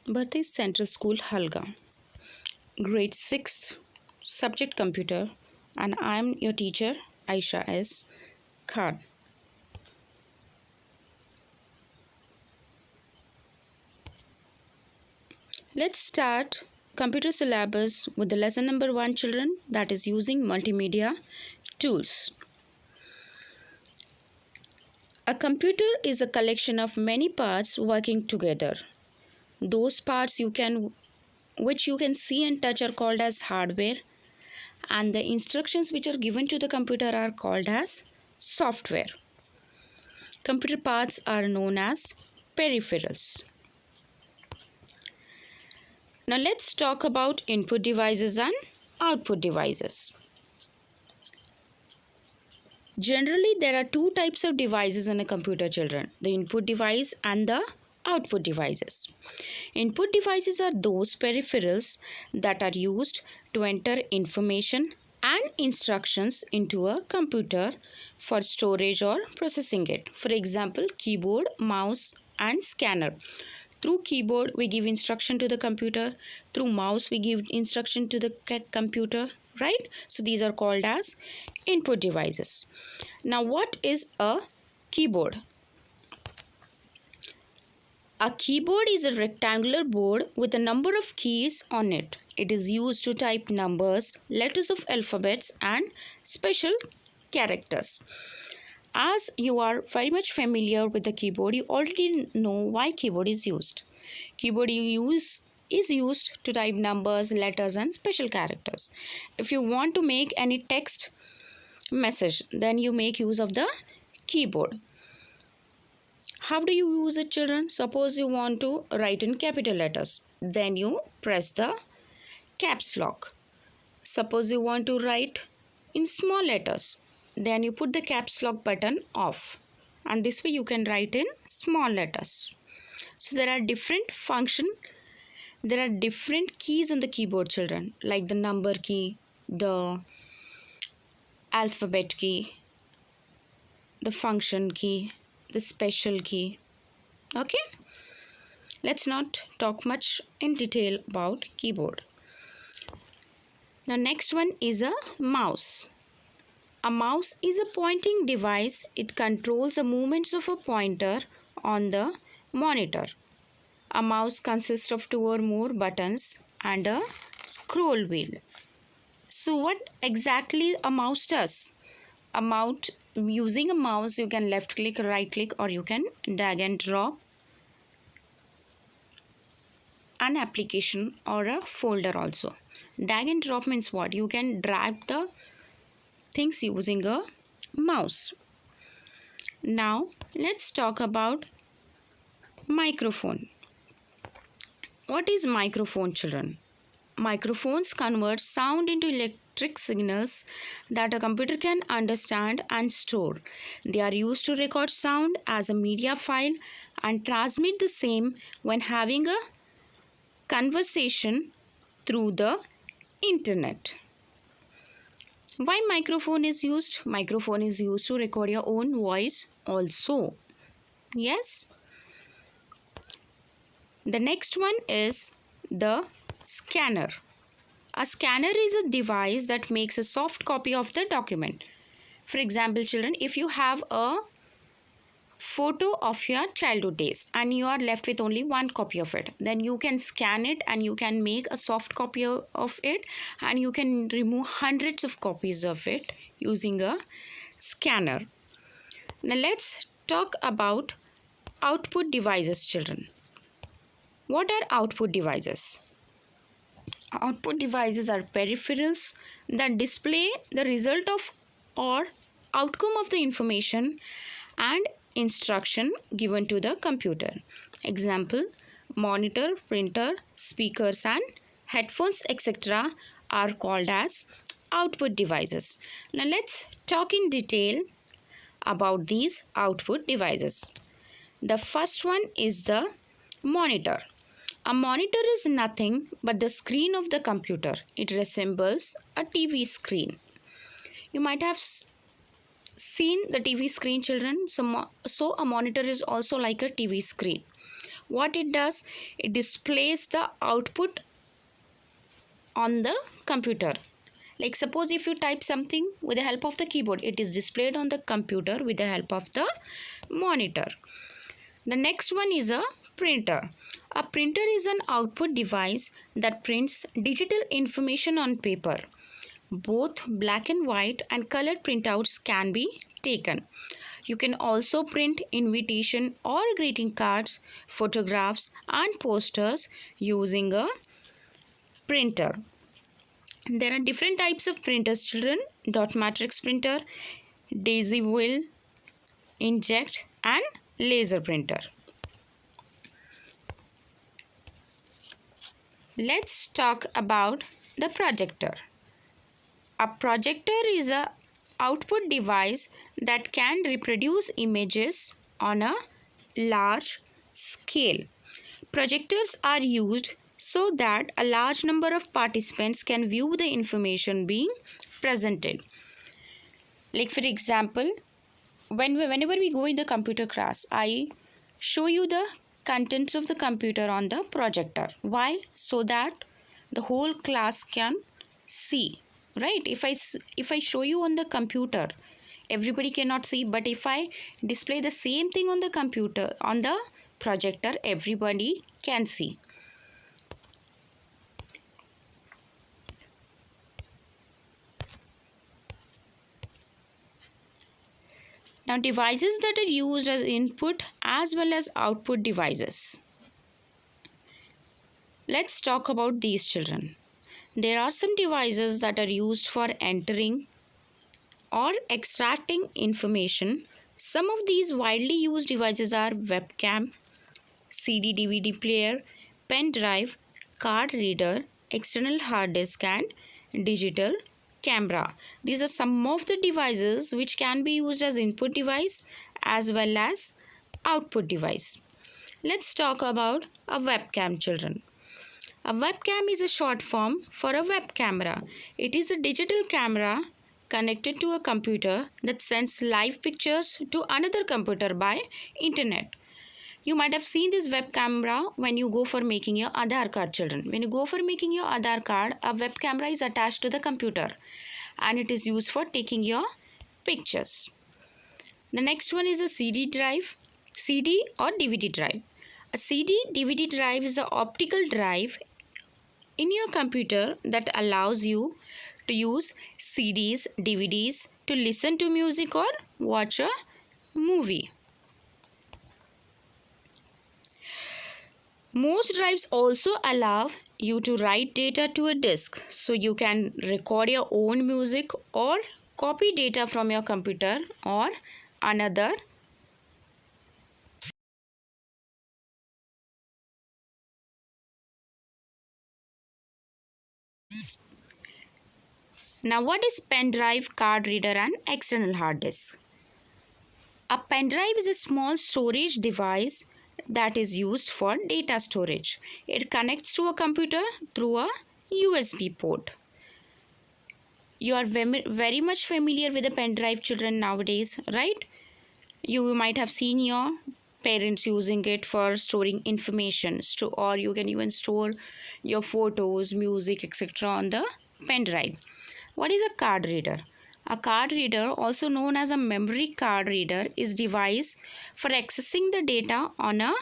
Bharti Central School, Halga, grade 6th, subject computer, and I am your teacher, Aisha S. Khan. Let's start computer syllabus with the lesson number 1, children, that is using multimedia tools. A computer is a collection of many parts working together. Those parts which you can see and touch are called as hardware, and the instructions which are given to the computer are called as software. Computer parts are known as peripherals. Now let's talk about input devices and output devices. Generally, there are two types of devices in a computer, children: the input device and the output devices. Input devices are those peripherals that are used to enter information and instructions into a computer for storage or processing it. For example, keyboard, mouse, and scanner. Through keyboard, we give instruction to the computer. Through mouse, we give instruction to the computer, right? So these are called as input devices. Now, what is a keyboard? A keyboard is a rectangular board with a number of keys on it. It is used to type numbers, letters of alphabets, and special characters. As you are very much familiar with the keyboard, you already know why keyboard is used. Keyboard is used to type numbers, letters, and special characters. If you want to make any text message, then you make use of the keyboard. How do you use it, children? Suppose you want to write in capital letters, then you press the caps lock. Suppose you want to write in small letters, then you put the caps lock button off, and this way you can write in small letters. So there are different keys on the keyboard, children, like the number key, the alphabet key, the function key, the special key. Okay, let's not talk much in detail about keyboard. The next one is a mouse. A mouse is a pointing device. It controls the movements of a pointer on the monitor. A mouse consists of 2 or more buttons and a scroll wheel. So what exactly a mouse does? Using a mouse, you can left click, right click, or you can drag and drop an application or a folder also. Drag and drop means what? You can drag the things using a mouse. Now let's talk about microphone. What is microphone, children? Microphones convert sound into electric signals that a computer can understand and store. They are used to record sound as a media file and transmit the same when having a conversation through the internet. Why microphone is used? Microphone is used to record your own voice also. Yes. The next one is the scanner. A scanner is a device that makes a soft copy of the document. For example, children, if you have a photo of your childhood days and you are left with only one copy of it, then you can scan it and you can make a soft copy of it, and you can remove hundreds of copies of it using a scanner. Now let's talk about output devices, children. What are output devices? Output devices are peripherals that display the result of or outcome of the information and instruction given to the computer. Example: monitor, printer, speakers, and headphones, etc. are called as output devices. Now let's talk in detail about these output devices. The first one is the monitor. A monitor is nothing but the screen of the computer. It resembles a TV screen. You might have seen the TV screen, children. So a monitor is also like a TV screen. What it does, it displays the output on the computer. Like suppose if you type something with the help of the keyboard, it is displayed on the computer with the help of the monitor. The next one is a printer. A printer is an output device that prints digital information on paper. Both black and white and colored printouts can be taken. You can also print invitation or greeting cards, photographs and posters using a printer. There are different types of printers, children. Dot matrix printer, daisy wheel, inkjet and laser printer. Let's talk about the projector. A projector is a output device that can reproduce images on a large scale. Projectors are used so that a large number of participants can view the information being presented. Like for example, whenever we go in the computer class, I show you the contents of the computer on the projector. Why? So that the whole class can see. Right? If I show you on the computer, everybody cannot see, but if I display the same thing on the computer, on the projector, everybody can see. Now, devices that are used as input as well as output devices. Let's talk about these, children. There are some devices that are used for entering or extracting information. Some of these widely used devices are webcam, CD DVD player, pen drive, card reader, external hard disk and digital camera. These are some of the devices which can be used as input device as well as output device. Let's talk about a webcam, children. A webcam is a short form for a web camera. It is a digital camera connected to a computer that sends live pictures to another computer by internet. You might have seen this web camera when you go for making your Aadhaar card, children. When you go for making your Aadhaar card, a web camera is attached to the computer and it is used for taking your pictures. The next one is a CD drive, CD or DVD drive. A CD DVD drive is an optical drive in your computer that allows you to use CDs, DVDs to listen to music or watch a movie. Most drives also allow you to write data to a disk, so you can record your own music or copy data from your computer or another. Now, what is pen drive, card reader and external hard disk? A pen drive is a small storage device that is used for data storage. It connects to a computer through a USB port. You are very much familiar with the pen drive, children, nowadays, right? You might have seen your parents using it for storing information, or you can even store your photos, music, etc. on the pen drive. What is a card reader? A card reader, also known as a memory card reader, is a device for accessing the data on a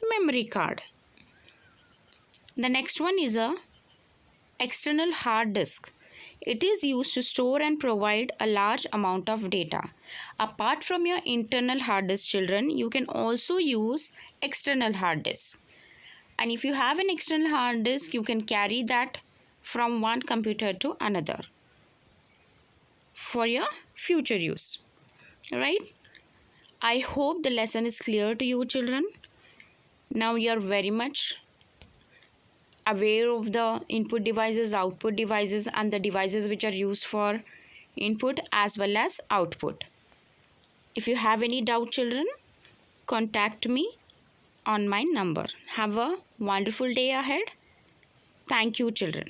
memory card. The next one is a external hard disk. It is used to store and provide a large amount of data. Apart from your internal hard disk, children, you can also use external hard disk. And if you have an external hard disk, you can carry that from one computer to another for your future use. Right? I hope the lesson is clear to you, children. Now you are very much aware of the input devices, output devices and the devices which are used for input as well as output. If you have any doubt, children, contact me on my number. Have a wonderful day ahead. Thank you, children.